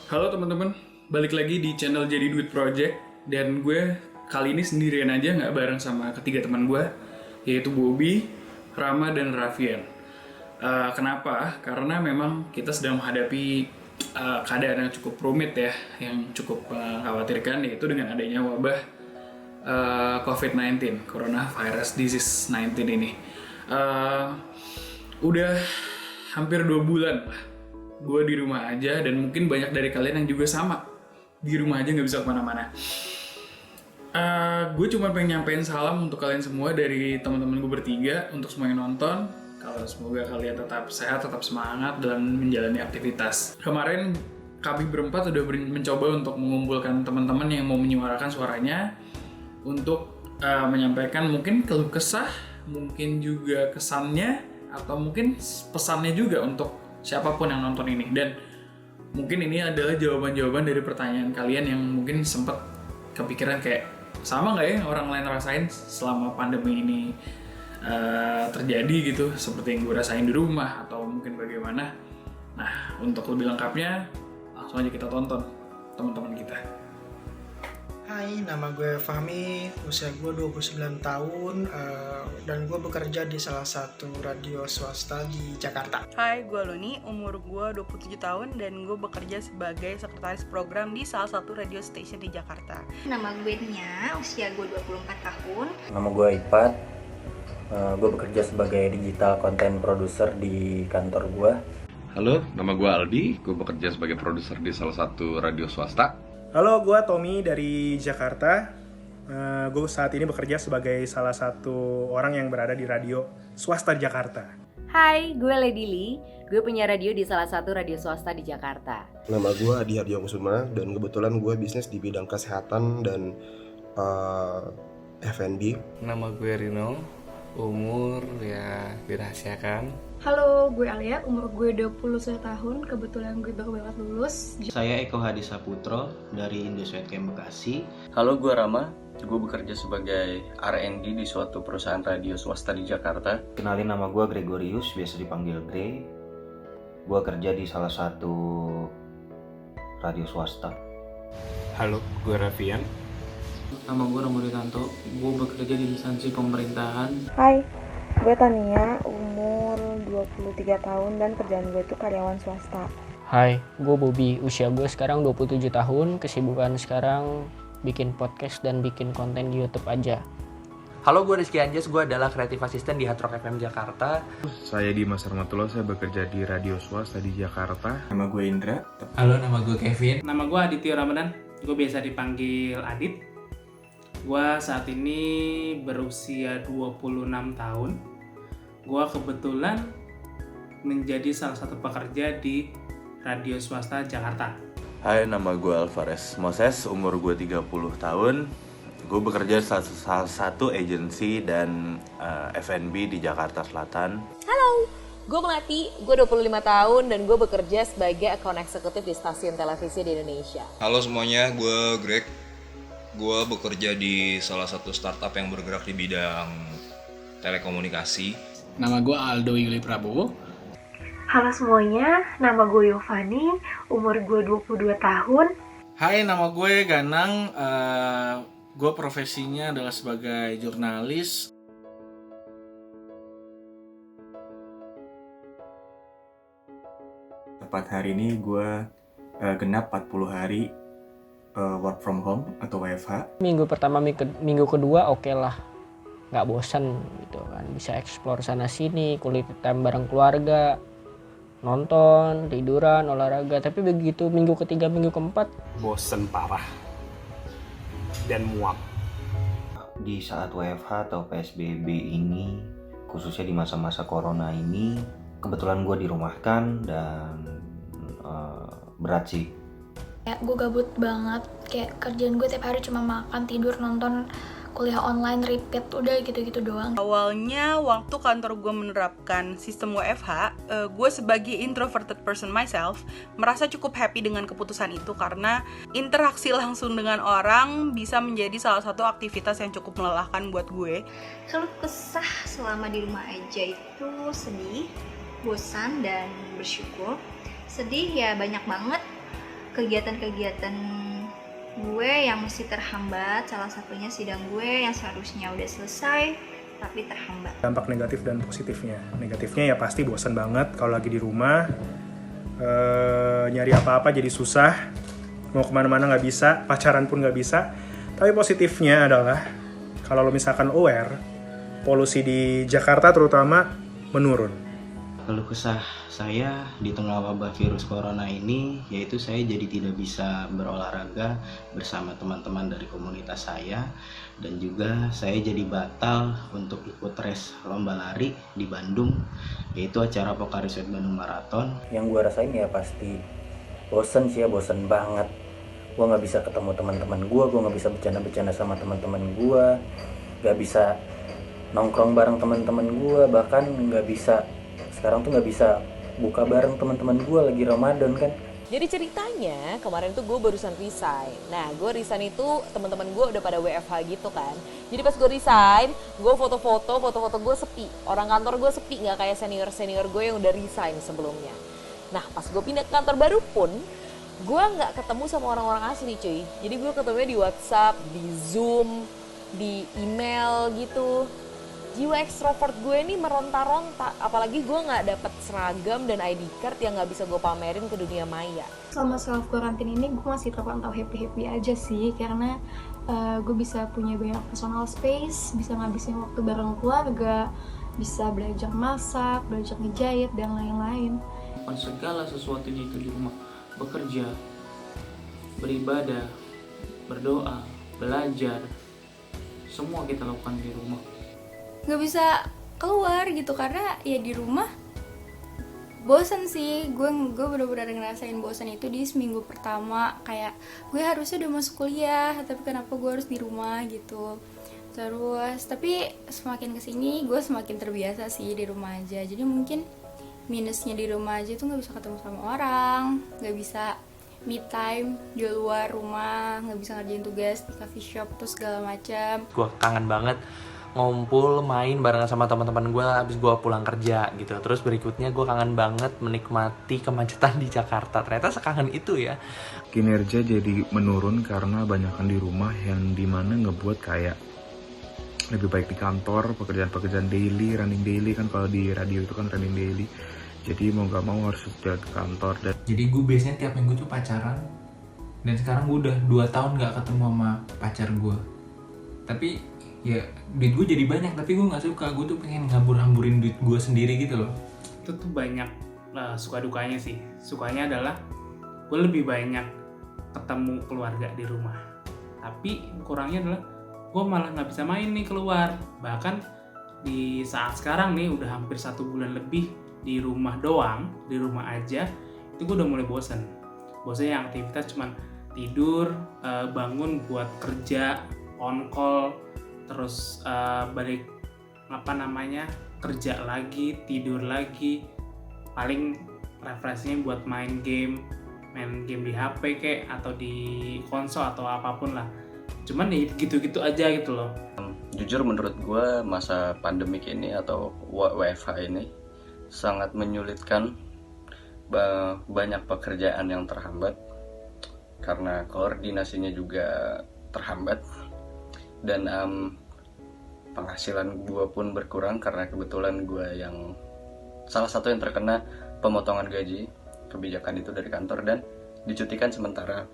Halo teman-teman, balik lagi di channel Jadi Duit Project. Dan gue kali ini sendirian aja, nggak bareng sama ketiga teman gue, yaitu Bobby, Rama, dan Raffian. Kenapa? Karena memang kita sedang menghadapi keadaan yang cukup rumit ya, yang cukup mengkhawatirkan, yaitu dengan adanya wabah COVID-19, Coronavirus Disease 19 ini. Udah hampir 2 bulan lah gue di rumah aja, dan mungkin banyak dari kalian yang juga sama di rumah aja, nggak bisa kemana-mana. Gue cuma pengen nyampein salam untuk kalian semua dari teman-teman gue bertiga, untuk semua yang nonton. Kalau semoga kalian tetap sehat, tetap semangat dalam menjalani aktivitas. Kemarin kami berempat sudah mencoba untuk mengumpulkan teman-teman yang mau menyuarakan suaranya untuk menyampaikan mungkin keluh kesah, mungkin juga kesannya, atau mungkin pesannya juga untuk siapapun yang nonton ini. Dan mungkin ini adalah jawaban-jawaban dari pertanyaan kalian yang mungkin sempat kepikiran kayak, sama nggak ya orang lain rasain selama pandemi ini terjadi gitu, seperti yang gue rasain di rumah, atau mungkin bagaimana. Nah, untuk lebih lengkapnya langsung aja kita tonton teman-teman kita. Hai, nama gue Fahmi, usia gue 29 tahun, dan gue bekerja di salah satu radio swasta di Jakarta. Hai, gue Luni, umur gue 27 tahun dan gue bekerja sebagai sekretaris program di salah satu radio station di Jakarta. Nama gue Nia, usia gue 24 tahun. Nama gue Ipat, gue bekerja sebagai digital content producer di kantor gue. Halo, nama gue Aldi, gue bekerja sebagai produser di salah satu radio swasta. Halo, gue Tommy dari Jakarta. Gue saat ini bekerja sebagai salah satu orang yang berada di radio swasta di Jakarta. Hai, gue Lady Lee. Gue punya radio di salah satu radio swasta di Jakarta. Nama gue Adi Hardio Kusuma, dan kebetulan gue bisnis di bidang kesehatan dan F&B. Nama gue Rino, umur ya dirahasiakan. Halo, gue Alia, umur gue 21 tahun, kebetulan gue baru banget lulus. Saya Eko Hadi Saputro dari Indoswed Camp Bekasi. Halo, gue Rama, gue bekerja sebagai R&D di suatu perusahaan radio swasta di Jakarta. Kenalin, nama gue Gregorius, biasa dipanggil Grey. Gue kerja di salah satu radio swasta. Halo, gue Raffian. Nama gue Romo Ritanto, gue bekerja di instansi pemerintahan. Hai, gue Tania, umur 23 tahun dan kerjaan gue itu karyawan swasta. Hai, gue Bobby, usia gue sekarang 27 tahun, kesibukan sekarang bikin podcast dan bikin konten di YouTube aja. Halo, gue Rizky Anjas, gue adalah kreatif asisten di Hard Rock FM Jakarta. Saya Dimas Armatullah, saya bekerja di radio swasta di Jakarta. Nama gue Indra. Halo, nama gue Kevin. Nama gue Aditya Ramadan, gue biasa dipanggil Adit. Gue saat ini berusia 26 tahun. Gue kebetulan menjadi salah satu pekerja di radio swasta Jakarta. Hai, nama gue Alvarez Moses, umur gue 30 tahun. Gue bekerja salah satu agensi dan F&B di Jakarta Selatan. Halo, gue Melati, gue 25 tahun dan gue bekerja sebagai account eksekutif di stasiun televisi di Indonesia. Halo semuanya, gue Greg. Gue bekerja di salah satu startup yang bergerak di bidang telekomunikasi. Nama gue Aldo Yuli Prabowo. Halo semuanya, nama gue Yovani, umur gue 22 tahun. Hai, nama gue Ganang, gue profesinya adalah sebagai jurnalis. Tepat hari ini gue genap 40 hari work from home atau WFH. Minggu pertama, minggu kedua oke lah, nggak bosan gitu kan, bisa explore sana sini, quality time bareng keluarga, nonton, tiduran, olahraga. Tapi begitu minggu ketiga, minggu keempat, bosen parah dan muak. Di saat WFH atau PSBB ini, khususnya di masa-masa corona ini, kebetulan gue dirumahkan dan berat sih. Kayak gue gabut banget, kayak kerjaan gue tiap hari cuma makan, tidur, nonton, kuliah online, repeat, udah gitu-gitu doang. Awalnya waktu kantor gue menerapkan sistem WFH, gue sebagai introverted person myself merasa cukup happy dengan keputusan itu, karena interaksi langsung dengan orang bisa menjadi salah satu aktivitas yang cukup melelahkan buat gue. Keluh kesah selama di rumah aja itu sedih, bosan, dan bersyukur. Sedih ya banyak banget, kegiatan-kegiatan gue yang mesti terhambat, salah satunya sidang gue yang seharusnya udah selesai tapi terhambat. Dampak negatif dan positifnya. Negatifnya ya pasti bosan banget kalau lagi di rumah, nyari apa-apa jadi susah, mau kemana-mana nggak bisa, pacaran pun nggak bisa. Tapi positifnya adalah kalau lo misalkan aware, polusi di Jakarta terutama menurun. Keluh kesah saya di tengah wabah virus corona ini yaitu saya jadi tidak bisa berolahraga bersama teman-teman dari komunitas saya, dan juga saya jadi batal untuk ikut race lomba lari di Bandung, yaitu acara Pokari Sweat Bandung Marathon. Yang gue rasain ya pasti bosen sih ya, bosen banget. Gue nggak bisa ketemu teman-teman gue nggak bisa bercanda-bercanda sama teman-teman gue, nggak bisa nongkrong bareng teman-teman gue, bahkan nggak bisa sekarang tuh nggak bisa buka bareng teman-teman gue lagi Ramadan kan. Jadi ceritanya kemarin tuh gue barusan resign. Nah gue resign itu teman-teman gue udah pada WFH gitu kan. Jadi pas gue resign, gue foto-foto gue sepi. Orang kantor gue sepi, nggak kayak senior gue yang udah resign sebelumnya. Nah pas gue pindah ke kantor baru pun, gue nggak ketemu sama orang-orang asli cuy. Jadi gue ketemunya di WhatsApp, di Zoom, di email gitu. Jiwa ekstrovert gue ini meronta-ronta, apalagi gue nggak dapet seragam dan ID card yang nggak bisa gue pamerin ke dunia maya. Selama self quarantine ini gue masih terpantau happy aja sih, karena gue bisa punya banyak personal space, bisa ngabisin waktu bareng keluarga, bisa belajar masak, belajar ngejahit dan lain-lain. Segala sesuatunya itu di rumah, bekerja, beribadah, berdoa, belajar, semua kita lakukan di rumah. Nggak bisa keluar gitu karena ya di rumah bosan sih. Gue bener-bener ngerasain bosan itu di seminggu pertama, kayak gue harusnya udah masuk kuliah tapi kenapa gue harus di rumah gitu. Terus tapi semakin kesini gue semakin terbiasa sih di rumah aja. Jadi mungkin minusnya di rumah aja tuh nggak bisa ketemu sama orang, nggak bisa me time di luar rumah, nggak bisa ngerjain tugas di coffee shop terus segala macam. Gue kangen banget ngumpul main barengan sama teman-teman gue abis gue pulang kerja gitu. Terus berikutnya gue kangen banget menikmati kemacetan di Jakarta. Ternyata sekangen itu ya. Kinerja jadi menurun karena banyakan di rumah, yang dimana ngebuat kayak lebih baik di kantor, pekerjaan-pekerjaan daily, running daily kan, kalau di radio itu kan running daily. Jadi mau gak mau harus jalan ke kantor. Dan jadi gue biasanya tiap minggu tuh pacaran, dan sekarang gue udah 2 tahun gak ketemu sama pacar gue. Tapi ya duit gue jadi banyak, tapi gue nggak suka. Gue tuh pengen ngabur-hamburin duit gue sendiri gitu loh. Itu tuh banyak suka dukanya sih. Sukanya adalah gue lebih banyak ketemu keluarga di rumah, tapi kurangnya adalah gue malah nggak bisa main nih keluar. Bahkan di saat sekarang nih udah hampir 1 bulan lebih di rumah doang, di rumah aja, itu gue udah mulai bosan yang aktivitas cuman tidur, bangun buat kerja, on call, terus balik kerja lagi, tidur lagi, paling refreshnya buat main game di HP kayak atau di konsol atau apapun lah. Cuman ya gitu-gitu aja gitu loh. Jujur menurut gue masa pandemik ini atau WFH ini sangat menyulitkan, banyak pekerjaan yang terhambat karena koordinasinya juga terhambat. Dan penghasilan gue pun berkurang karena kebetulan gue yang salah satu yang terkena pemotongan gaji kebijakan itu dari kantor dan dicutikan sementara.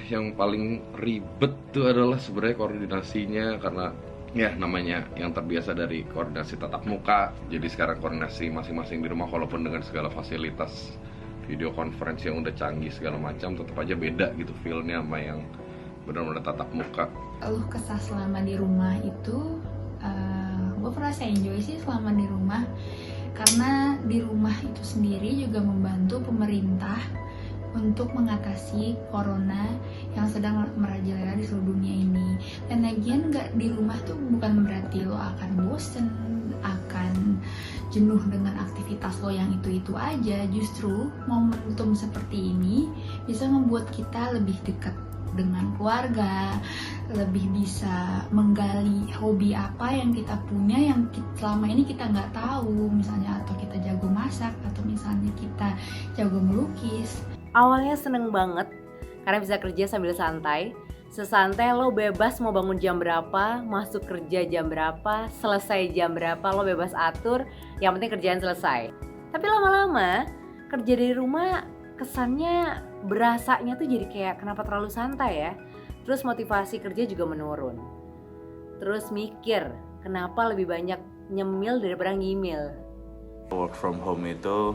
yang paling ribet tuh adalah sebenarnya koordinasinya, karena ya namanya yang terbiasa dari koordinasi tatap muka, jadi sekarang koordinasi masing-masing di rumah walaupun dengan segala fasilitas video conference yang udah canggih segala macam, tetap aja beda gitu feel-nya sama yang benar-benar tatap muka. Keluh kesah selama di rumah itu gue merasa enjoy sih selama di rumah, karena di rumah itu sendiri juga membantu pemerintah untuk mengatasi corona yang sedang merajalela di seluruh dunia ini. Dan lagian nggak di rumah tuh bukan berarti lo akan bosen, akan jenuh dengan aktivitas lo yang itu-itu aja. Justru momentum seperti ini bisa membuat kita lebih dekat dengan keluarga, lebih bisa menggali hobi apa yang kita punya yang selama ini kita nggak tahu, misalnya atau kita jago masak, atau misalnya kita jago melukis. Awalnya seneng banget karena bisa kerja sambil santai. Sesantai lo bebas mau bangun jam berapa, masuk kerja jam berapa, selesai jam berapa, lo bebas atur, yang penting kerjaan selesai. Tapi lama-lama kerja dari rumah kesannya berasanya tuh jadi kayak kenapa terlalu santai ya. Terus motivasi kerja juga menurun. Terus mikir kenapa lebih banyak nyemil daripada ngimil. Work from home itu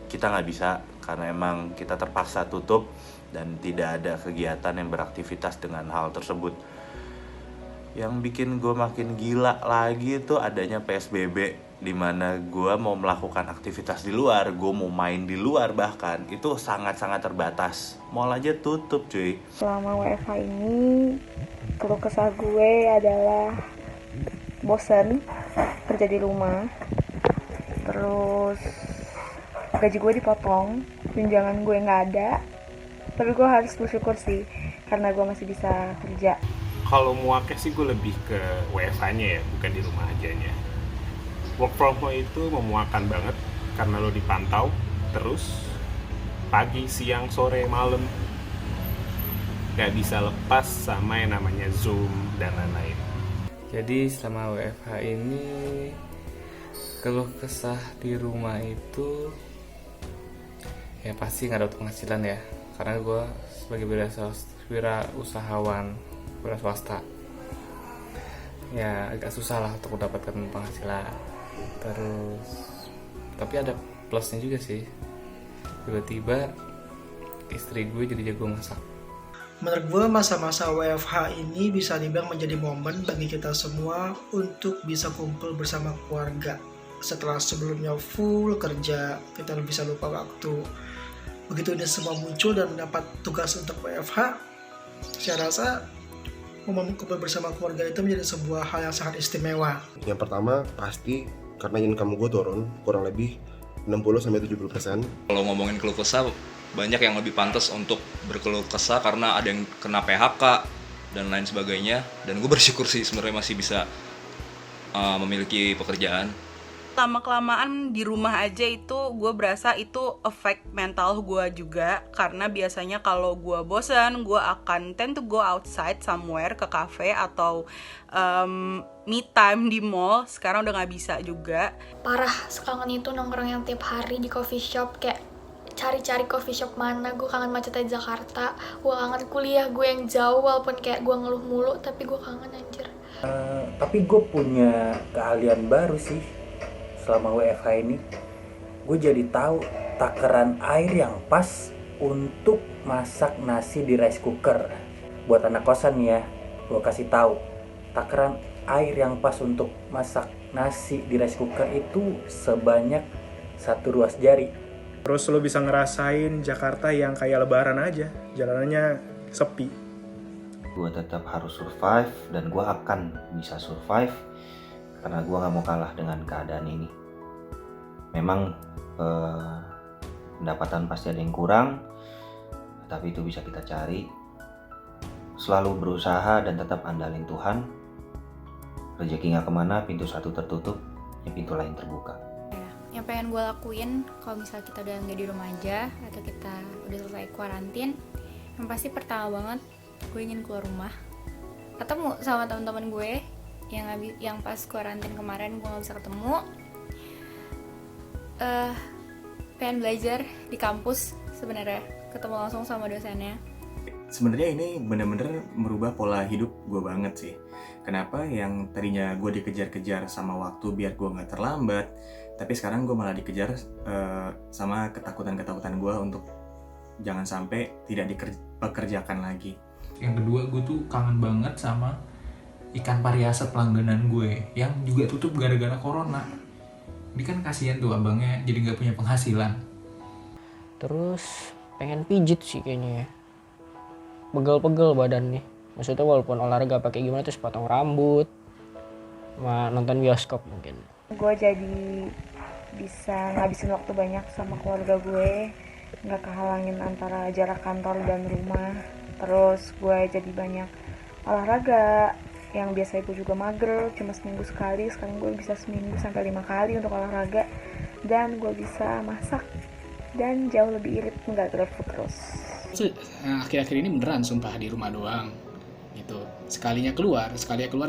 kita nggak bisa karena emang kita terpaksa tutup dan tidak ada kegiatan yang beraktivitas dengan hal tersebut. Yang bikin gue makin gila lagi itu adanya PSBB, dimana gue mau melakukan aktivitas di luar, gue mau main di luar bahkan, itu sangat-sangat terbatas. Mall aja tutup cuy. Selama WFH ini, keluh kesah gue adalah bosen kerja di rumah, terus gaji gue dipotong, tunjangan gue nggak ada. Tapi gue harus bersyukur sih karena gue masih bisa kerja. Kalau muaknya sih gue lebih ke WFH-nya ya, bukan di rumah ajanya. Work from home itu memuakan banget karena lo dipantau terus pagi, siang, sore, malam. Gak bisa lepas sama yang namanya Zoom dan lain-lain. Jadi selama WFH ini keluh kesah di rumah itu ya pasti nggak ada penghasilan ya, karena gue sebagai wirausahawan, wira swasta ya agak susah lah untuk mendapatkan penghasilan. Terus tapi ada plusnya juga sih, tiba-tiba istri gue jadi jago masak. Menurut gue masa-masa WFH ini bisa dibilang menjadi momen bagi kita semua untuk bisa kumpul bersama keluarga. Setelah sebelumnya full kerja, kita bisa lupa waktu. Begitu ini semua muncul dan mendapat tugas untuk WFH, saya rasa momen kumpul bersama keluarga itu menjadi sebuah hal yang sangat istimewa. Yang pertama pasti karena income gue turun kurang lebih 60-70%. Kalau ngomongin keluh kesah, banyak yang lebih pantas untuk berkeluh kesah karena ada yang kena PHK dan lain sebagainya. Dan gue bersyukur sih sebenarnya masih bisa memiliki pekerjaan. Lama-kelamaan di rumah aja itu gue berasa itu efek mental gue juga, karena biasanya kalau gue bosan gue akan tend to go outside somewhere, ke cafe atau me time di mall. Sekarang udah nggak bisa juga. Parah, sekangen itu nongkrong yang tiap hari di coffee shop, kayak cari-cari coffee shop mana. Gue kangen macetnya Jakarta, gue kangen kuliah gue yang jauh walaupun kayak gue ngeluh mulu, tapi gue kangen anjir. Tapi gue punya keahlian baru sih. Selama WFH ini, gue jadi tahu takaran air yang pas untuk masak nasi di rice cooker. Buat anak kosan nih ya, gue kasih tahu takaran air yang pas untuk masak nasi di rice cooker itu sebanyak 1 ruas jari. Terus lo bisa ngerasain Jakarta yang kayak lebaran aja, jalanannya sepi. Gue tetap harus survive dan gue akan bisa survive karena gue gak mau kalah dengan keadaan ini. Memang pendapatan pasti ada yang kurang, tapi itu bisa kita cari. Selalu berusaha dan tetap andalin Tuhan. Rezeki gak kemana, pintu satu tertutup, ya pintu lain terbuka. Yang pengen gue lakuin kalau misalnya kita udah nggak di rumah aja atau kita udah selesai kuarantin, yang pasti pertama banget gue ingin keluar rumah, ketemu sama teman-teman gue yang pas kuarantin kemarin gue nggak bisa ketemu. Pengen belajar di kampus sebenarnya, ketemu langsung sama dosennya. Sebenarnya ini bener-bener merubah pola hidup gue banget sih. Kenapa yang tadinya gue dikejar-kejar sama waktu biar gue nggak terlambat, tapi sekarang gue malah dikejar sama ketakutan-ketakutan gue untuk jangan sampai tidak dipekerjakan lagi. Yang kedua, gue tuh kangen banget sama ikan pariaset langganan gue yang juga tutup gara-gara corona. Ini kan kasihan tuh abangnya jadi nggak punya penghasilan. Terus pengen pijit sih kayaknya ya, pegel-pegel badannya. Maksudnya walaupun olahraga pakai gimana, terus potong rambut sama nonton bioskop mungkin. Gue jadi bisa ngabisin waktu banyak sama keluarga gue, nggak kehalangin antara jarak kantor dan rumah. Terus gue jadi banyak olahraga, yang biasanya gue juga mager, cuma seminggu sekali, sekarang gue bisa seminggu sampai 5 kali untuk olahraga. Dan gue bisa masak dan jauh lebih irit, nggak GrabFood terus. Akhir-akhir ini beneran sumpah di rumah doang gitu. Sekalinya keluar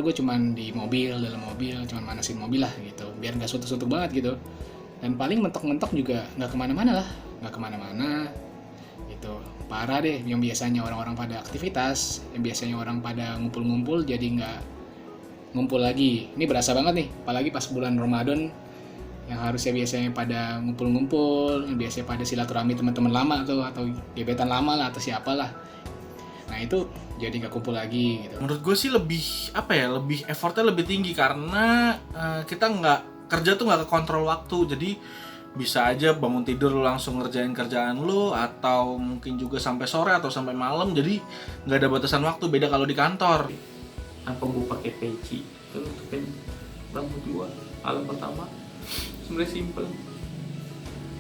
gue cuman di mobil, dalam mobil, cuman manasin mobil lah gitu, biar nggak suntuk-suntuk banget gitu. Dan paling mentok-mentok juga nggak kemana-mana gitu. Parah deh, yang biasanya orang-orang pada aktivitas, yang biasanya orang pada ngumpul-ngumpul jadi nggak ngumpul lagi. Ini berasa banget nih, apalagi pas bulan Ramadan yang harusnya biasanya pada ngumpul-ngumpul, yang biasanya pada silaturahmi teman-teman lama tuh, atau gebetan lama lah, atau siapalah. Nah itu jadi nggak kumpul lagi gitu. Menurut gue sih lebih effortnya lebih tinggi karena kita kerja tuh nggak kekontrol waktu. Jadi bisa aja bangun tidur lu langsung ngerjain kerjaan lu, atau mungkin juga sampai sore atau sampai malam. Jadi nggak ada batasan waktu, beda kalau di kantor. Apa gue pakai peci terus tutupin rambut gue malam pertama? Sebenarnya simple,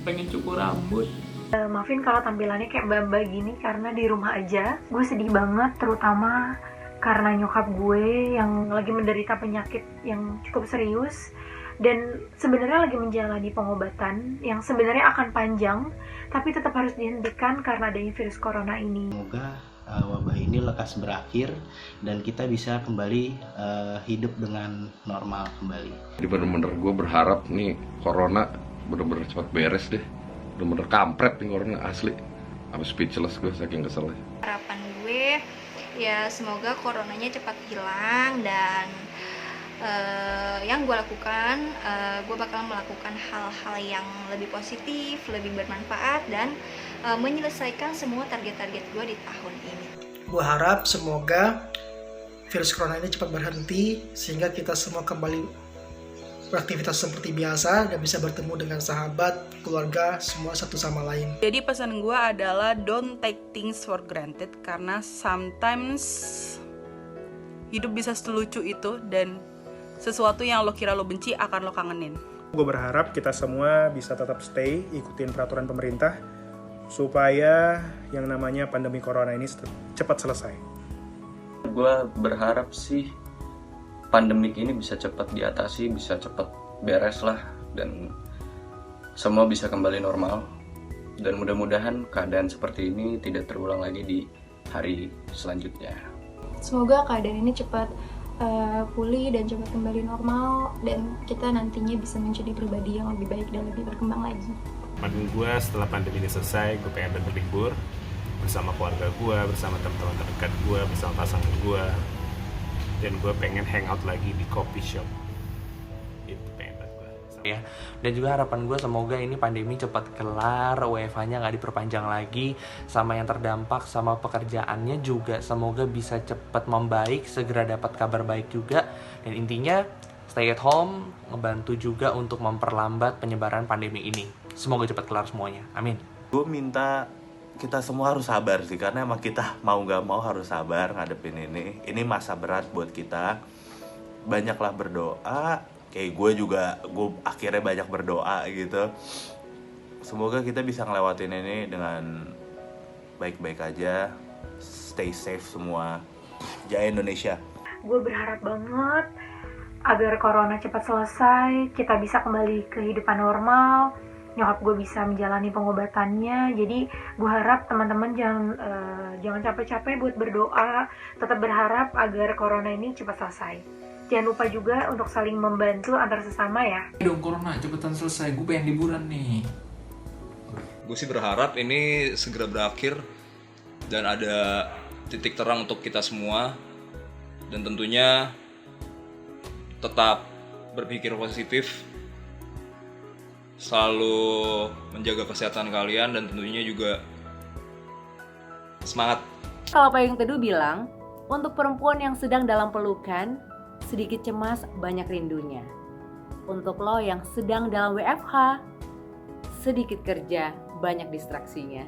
pengen cukur rambut. Maafin kalau tampilannya kayak mbak-mbak gini karena di rumah aja gue sedih banget, terutama karena nyokap gue yang lagi menderita penyakit yang cukup serius dan sebenarnya lagi menjalani pengobatan yang sebenarnya akan panjang tapi tetap harus dihentikan karena adanya virus corona ini. Semoga wabah ini lekas berakhir dan kita bisa kembali hidup dengan normal kembali. Jadi bener-bener gue berharap nih corona bener-bener cepat beres deh. Bener-bener kampret nih corona asli. Apa speechless gue saking keselnya. Harapan gue ya semoga coronanya cepat hilang dan yang gue lakukan, gue bakal melakukan hal-hal yang lebih positif, lebih bermanfaat dan menyelesaikan semua target-target gue di tahun ini. Gue harap semoga virus corona ini cepat berhenti sehingga kita semua kembali beraktivitas seperti biasa dan bisa bertemu dengan sahabat, keluarga, semua satu sama lain. Jadi pesan gue adalah don't take things for granted karena sometimes hidup bisa selucu itu dan sesuatu yang lo kira lo benci akan lo kangenin. Gue berharap kita semua bisa tetap stay, ikutin peraturan pemerintah supaya yang namanya pandemi corona ini cepat selesai. Gue berharap sih pandemik ini bisa cepat diatasi, bisa cepat beres lah dan semua bisa kembali normal dan mudah-mudahan keadaan seperti ini tidak terulang lagi di hari selanjutnya. Semoga keadaan ini cepat pulih dan cepat kembali normal dan kita nantinya bisa menjadi pribadi yang lebih baik dan lebih berkembang lagi. Maksud gue setelah pandemi ini selesai, gue pengen berlibur bersama keluarga gue, bersama teman-teman terdekat gue, bersama pasangan gue, dan gue pengen hangout lagi di coffee shop. Itu pengen banget gue. Ya. Dan juga harapan gue semoga ini pandemi cepat kelar, WFH-nya nggak diperpanjang lagi, sama yang terdampak sama pekerjaannya juga semoga bisa cepat membaik, segera dapat kabar baik juga. Dan intinya stay at home, ngebantu juga untuk memperlambat penyebaran pandemi ini. Semoga cepat kelar semuanya, amin. Gue minta kita semua harus sabar sih, karena emang kita mau gak mau harus sabar ngadepin ini. Ini masa berat buat kita. Banyaklah berdoa, kayak gue akhirnya banyak berdoa gitu. Semoga kita bisa ngelewatin ini dengan baik-baik aja. Stay safe semua. Jaya Indonesia. Gue berharap banget agar corona cepat selesai, kita bisa kembali ke kehidupan normal, nyokap gue bisa menjalani pengobatannya. Jadi gue harap teman-teman jangan capek-capek buat berdoa, tetap berharap agar corona ini cepat selesai. Jangan lupa juga untuk saling membantu antar sesama ya. Dong corona cepetan selesai, gue pengen liburan nih. Gue sih berharap ini segera berakhir dan ada titik terang untuk kita semua, dan tentunya tetap berpikir positif, selalu menjaga kesehatan kalian, dan tentunya juga semangat. Kalau Payung Teduh bilang, untuk perempuan yang sedang dalam pelukan, sedikit cemas banyak rindunya. Untuk lo yang sedang dalam WFH, sedikit kerja banyak distraksinya.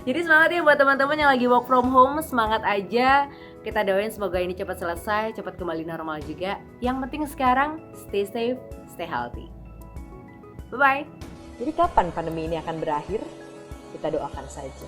Jadi semangat ya buat teman-teman yang lagi work from home, semangat aja. Kita doain semoga ini cepat selesai, cepat kembali normal juga. Yang penting sekarang stay safe, stay healthy. Bye-bye. Jadi kapan pandemi ini akan berakhir? Kita doakan saja.